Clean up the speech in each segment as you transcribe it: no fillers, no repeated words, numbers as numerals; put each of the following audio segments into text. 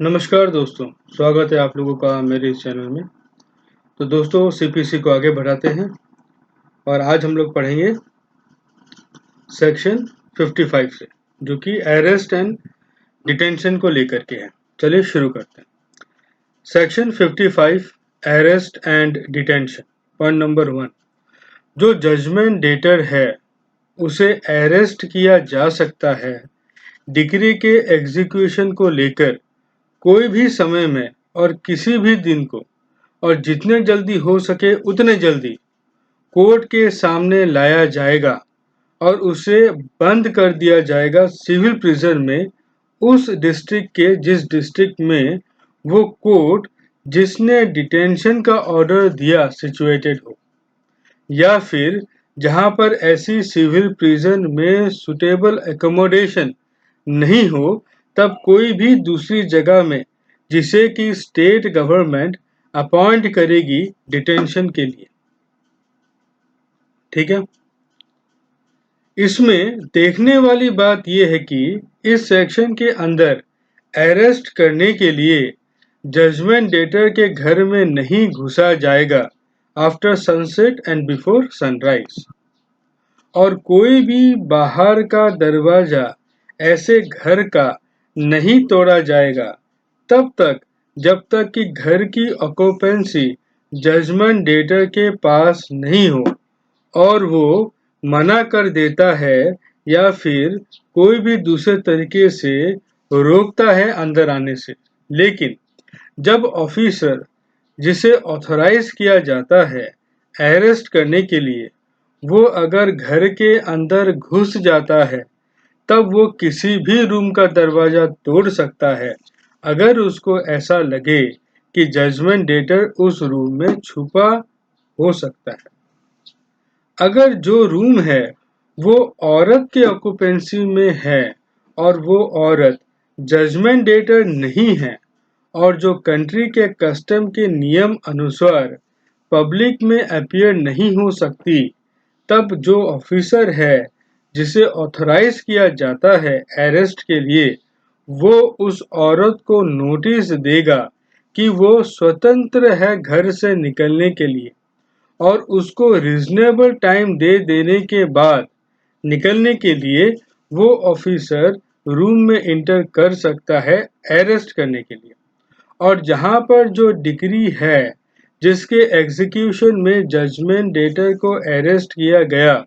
नमस्कार दोस्तों, स्वागत है आप लोगों का मेरे इस चैनल में। तो दोस्तों सीपीसी को आगे बढ़ाते हैं और आज हम लोग पढ़ेंगे सेक्शन 55 से, जो कि अरेस्ट एंड डिटेंशन को लेकर के है। चलिए शुरू करते हैं। Section 55 arrest and detention. Point number 1, जो जजमेंट डेटर है उसे अरेस्ट किया जा सकता है डिक्री के एग्जीक्यूशन को लेकर कोई भी समय में और किसी भी दिन को, और जितने जल्दी हो सके उतने जल्दी कोर्ट के सामने लाया जाएगा और उसे बंद कर दिया जाएगा सिविल प्रिजन में, उस डिस्ट्रिक्ट के जिस डिस्ट्रिक्ट में वो कोर्ट जिसने डिटेंशन का ऑर्डर दिया सिचुएटेड हो, या फिर जहां पर ऐसी सिविल प्रिजन में सुटेबल एकोमोडेशन नहीं हो, तब कोई भी दूसरी जगह में जिसे कि स्टेट गवर्नमेंट अपॉइंट करेगी डिटेंशन के लिए। ठीक है। इसमें देखने वाली बात यह है कि इस सेक्शन के अंदर अरेस्ट करने के लिए जजमेंट डेटर के घर में नहीं घुसा जाएगा after sunset and before sunrise, और कोई भी बाहर का दरवाजा ऐसे घर का नहीं तोड़ा जाएगा तब तक जब तक कि घर की ऑक्यूपेंसी जजमेंट डेटर के पास नहीं हो और वो मना कर देता है या फिर कोई भी दूसरे तरीके से रोकता है अंदर आने से। लेकिन जब ऑफिसर जिसे ऑथराइज किया जाता है अरेस्ट करने के लिए, वो अगर घर के अंदर घुस जाता है तब वो किसी भी रूम का दरवाजा तोड़ सकता है अगर उसको ऐसा लगे कि जजमेंट डेटर उस रूम में छुपा हो सकता है। अगर जो रूम है वो औरत के ऑक्यूपेंसी में है और वो औरत जजमेंट डेटर नहीं है और जो कंट्री के कस्टम के नियम अनुसार पब्लिक में अपीयर नहीं हो सकती, तब जो ऑफिसर है जिसे ऑथराइज किया जाता है अरेस्ट के लिए, वो उस औरत को नोटिस देगा कि वो स्वतंत्र है घर से निकलने के लिए, और उसको रीजनेबल टाइम दे देने के बाद निकलने के लिए वो ऑफिसर रूम में इंटर कर सकता है अरेस्ट करने के लिए। और जहां पर जो डिक्री है जिसके एग्जीक्यूशन में जजमेंट डेटर को अरेस्ट किया गया,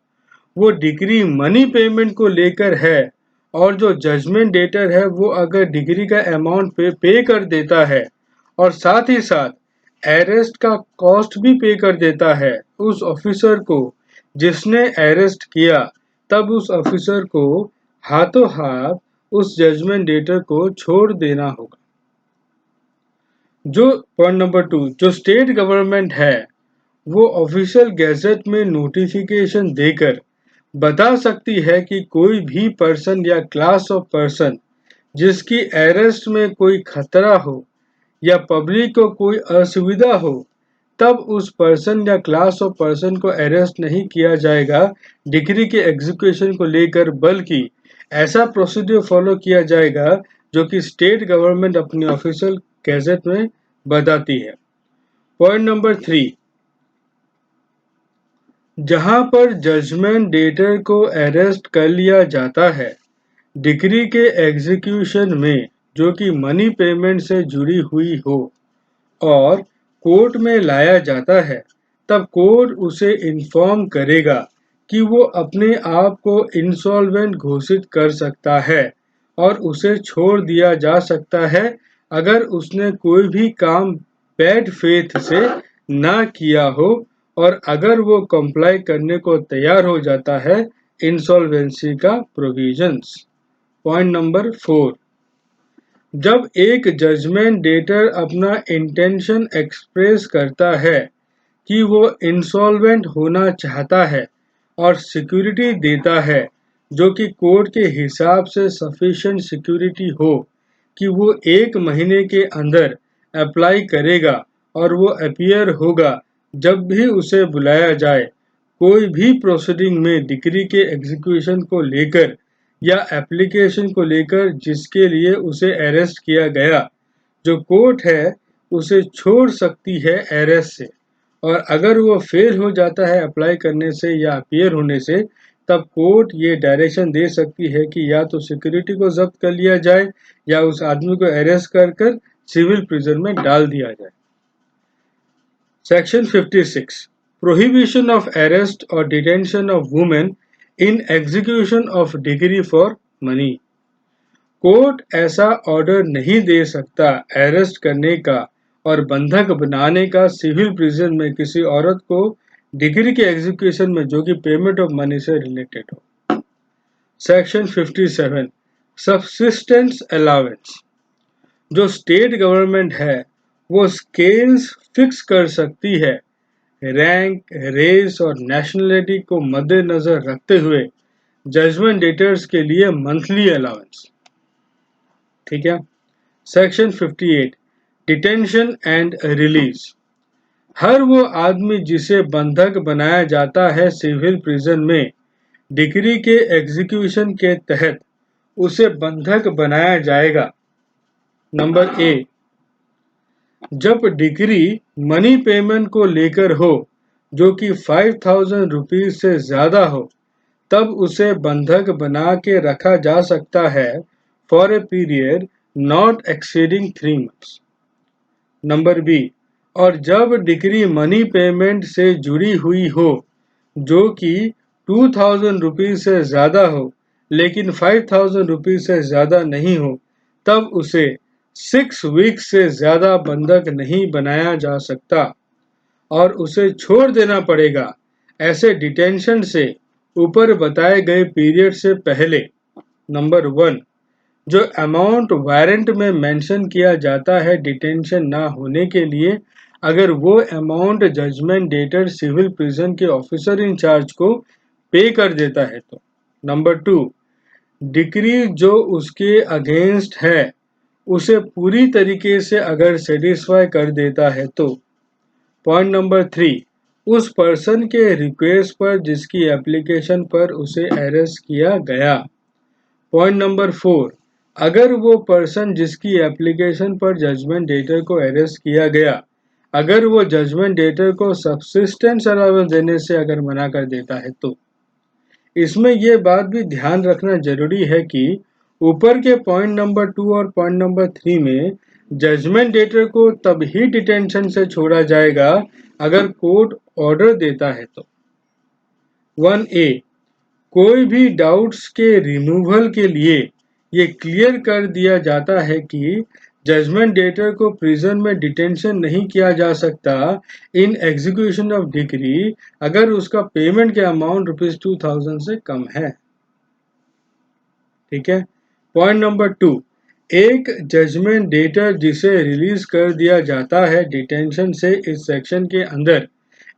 वो डिक्री मनी पेमेंट को लेकर है, और जो जजमेंट डेटर है वो अगर डिक्री का अमाउंट पे कर देता है और साथ ही साथ अरेस्ट का कॉस्ट भी पे कर देता है उस ऑफिसर को जिसने अरेस्ट किया, तब उस ऑफिसर को हाथों हाथ उस जजमेंट डेटर को छोड़ देना होगा। जो पॉइंट नंबर 2, जो स्टेट गवर्नमेंट है वो ऑफिशियल गैजेट में नोटिफिकेशन देकर बता सकती है कि कोई भी पर्सन या क्लास ऑफ पर्सन जिसकी अरेस्ट में कोई खतरा हो या पब्लिक को कोई असुविधा हो, तब उस पर्सन या क्लास ऑफ पर्सन को अरेस्ट नहीं किया जाएगा डिक्री के एग्जीक्यूशन को लेकर, बल्कि ऐसा प्रोसीड्यूर फॉलो किया जाएगा जो कि स्टेट गवर्नमेंट अपनी ऑफिशियल गैजेट में बताती है। पॉइंट नंबर 3, जहां पर जजमेंट डेटर को अरेस्ट कर लिया जाता है डिक्री के एग्जीक्यूशन में जो कि मनी पेमेंट से जुड़ी हुई हो और कोर्ट में लाया जाता है, तब कोर्ट उसे इन्फॉर्म करेगा कि वो अपने आप को इंसॉल्वेंट घोषित कर सकता है और उसे छोड़ दिया जा सकता है अगर उसने कोई भी काम बैड फेथ से ना किया हो, और अगर वो कंप्लाई करने को तैयार हो जाता है इंसॉल्वेंसी का प्रोविजंस। पॉइंट नंबर 4, जब एक जजमेंट डेटर अपना इंटेंशन एक्सप्रेस करता है कि वो इंसॉल्वेंट होना चाहता है और सिक्योरिटी देता है जो कि कोर्ट के हिसाब से सफिशिएंट सिक्योरिटी हो कि वो 1 महीने के अंदर अप्लाई करेगा और वो अपीयर होगा जब भी उसे बुलाया जाए कोई भी प्रोसीडिंग में डिक्री के एग्जीक्यूशन को लेकर या एप्लीकेशन को लेकर जिसके लिए उसे अरेस्ट किया गया, जो कोर्ट है उसे छोड़ सकती है अरेस्ट से, और अगर वो फेल हो जाता है अप्लाई करने से या अपीयर होने से, तब कोर्ट ये डायरेक्शन दे सकती है कि या तो सिक्योरिटी को जब्त कर लिया जाए या उस आदमी को अरेस्ट कर कर सिविल प्रिजन में डाल दिया जाए। Section 56. Prohibition of arrest or detention of women in execution of decree for money. Court ऐसा ऑर्डर नहीं दे सकता अरेस्ट करने का और बंधक बनाने का सिविल प्रिजन में किसी औरत को डिग्री के एग्जीक्यूशन में जो कि पेमेंट ऑफ मनी से रिलेटेड हो। सेक्शन 57. Subsistence allowance. जो स्टेट गवर्नमेंट है वो स्केल्स फिक्स कर सकती है रैंक, रेस और नेशनलिटी को मद्देनजर रखते हुए जजमेंट डेटर्स के लिए मंथली अलाउंस। ठीक है। सेक्शन 58. Detention and release. हर वो आदमी जिसे बंधक बनाया जाता है सिविल प्रिजन में डिग्री के एग्जीक्यूशन के तहत, उसे बंधक बनाया जाएगा। नंबर ए, जब डिग्री मनी पेमेंट को लेकर हो जो कि 5000 रुपीज से ज्यादा हो, तब उसे बंधक बना के रखा जा सकता है for a period not exceeding 3 months। Number B, और जब डिग्री मनी पेमेंट से जुड़ी हुई हो जो कि 2000 रुपीज से ज्यादा हो लेकिन 5000 रुपीज से ज्यादा नहीं हो, तब उसे 6 वीक्स से ज्यादा बंधक नहीं बनाया जा सकता और उसे छोड़ देना पड़ेगा ऐसे डिटेंशन से ऊपर बताए गए पीरियड से पहले। नंबर 1, जो अमाउंट वारंट में मेंशन किया जाता है डिटेंशन ना होने के लिए, अगर वो amount judgement debtor civil prison के ऑफिसर इंचार्ज को पे कर देता है तो। नंबर 2, डिक्री जो उसके अगेंस्ट है उसे पूरी तरीके से अगर सेटिस्फाई कर देता है तो। पॉइंट नंबर 3, उस पर्सन के रिक्वेस्ट पर जिसकी एप्लीकेशन पर उसे अरेस्ट किया गया। पॉइंट नंबर 4, अगर वो पर्सन जिसकी एप्लीकेशन पर जजमेंट डेटर को अरेस्ट किया गया, अगर वो जजमेंट डेटर को सब्सिस्टेंस अलाउंस देने से अगर मना कर देता है तो। इसमें यह बात भी ध्यान रखना जरूरी है कि ऊपर के पॉइंट नंबर 2 और पॉइंट नंबर 3 में जजमेंट डेटर को तब ही डिटेंशन से छोड़ा जाएगा अगर कोर्ट ऑर्डर देता है तो। 1A, कोई भी डाउट्स के रिमूवल के लिए ये क्लियर कर दिया जाता है कि जजमेंट डेटर को प्रिजन में डिटेंशन नहीं किया जा सकता इन एग्जीक्यूशन ऑफ डिग्री अगर उसका पेमेंट के अमाउंट ₹2000 से कम है। ठीक है। पॉइंट नंबर 2, एक जजमेंट डेटर जिसे रिलीज कर दिया जाता है डिटेंशन से इस सेक्शन के अंदर,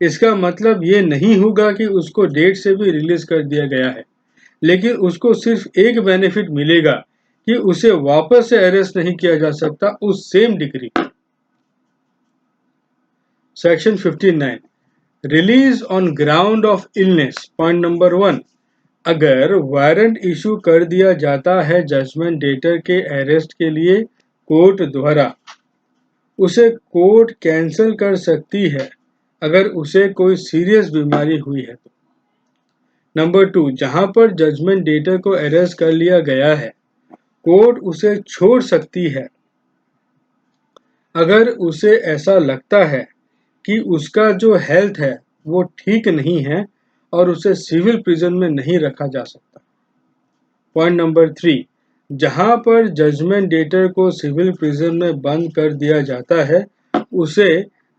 इसका मतलब ये नहीं होगा कि उसको डेट से भी रिलीज कर दिया गया है, लेकिन उसको सिर्फ एक बेनिफिट मिलेगा कि उसे वापस से अरेस्ट नहीं किया जा सकता उस same degree. Section 59, release on ground of illness. Point number 1, अगर वारंट इशू कर दिया जाता है जजमेंट डेटर के अरेस्ट के लिए कोर्ट द्वारा, उसे कोर्ट कैंसिल कर सकती है अगर उसे कोई सीरियस बीमारी हुई है तो। नंबर 2, जहां पर जजमेंट डेटर को अरेस्ट कर लिया गया है, कोर्ट उसे छोड़ सकती है अगर उसे ऐसा लगता है कि उसका जो हेल्थ है वो ठीक नहीं है और उसे सिविल प्रिजन में नहीं रखा जा सकता। पॉइंट नंबर 3, जहां पर जजमेंट डेटर को सिविल प्रिजन में बंद कर दिया जाता है, उसे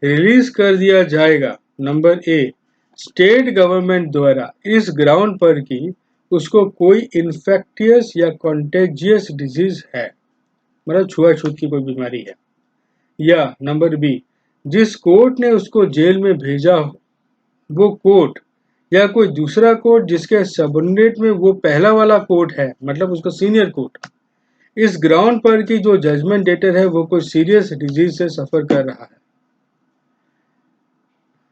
रिलीज कर दिया जाएगा। नंबर ए, स्टेट गवर्नमेंट द्वारा इस ग्राउंड पर कि उसको कोई इन्फेक्टियस या कॉन्टेजियस डिजीज है, मतलब छुआछूत की कोई बीमारी है। या नंबर बी, जिस कोर्ट ने उसको जेल में भेजा हो वो कोर्ट या कोई दूसरा कोर्ट जिसके सबऑर्डिनेट में वो पहला वाला कोर्ट है, मतलब उसका सीनियर कोर्ट, इस ग्राउंड पर कि जो जजमेंट डेटर है वो कोई सीरियस डिजीज से सफर कर रहा है।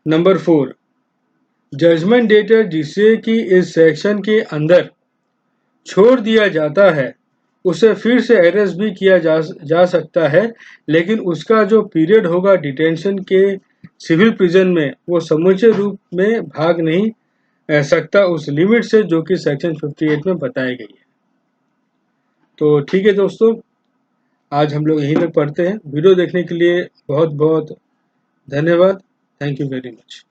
नंबर 4, जजमेंट डेटर जिसे कि इस सेक्शन के अंदर छोड़ दिया जाता है उसे फिर से अरेस्ट भी किया जा सकता है, लेकिन उसका जो पीरियड होगा डिटेंशन के सिविल प्रिजन में, वो समूचे रूप में भाग नहीं सकता उस लिमिट से जो कि सेक्शन 58 में बताई गई है। तो ठीक है दोस्तों, आज हम लोग यहीं तक पढ़ते हैं। वीडियो देखने के लिए बहुत बहुत धन्यवाद। Thank you very much.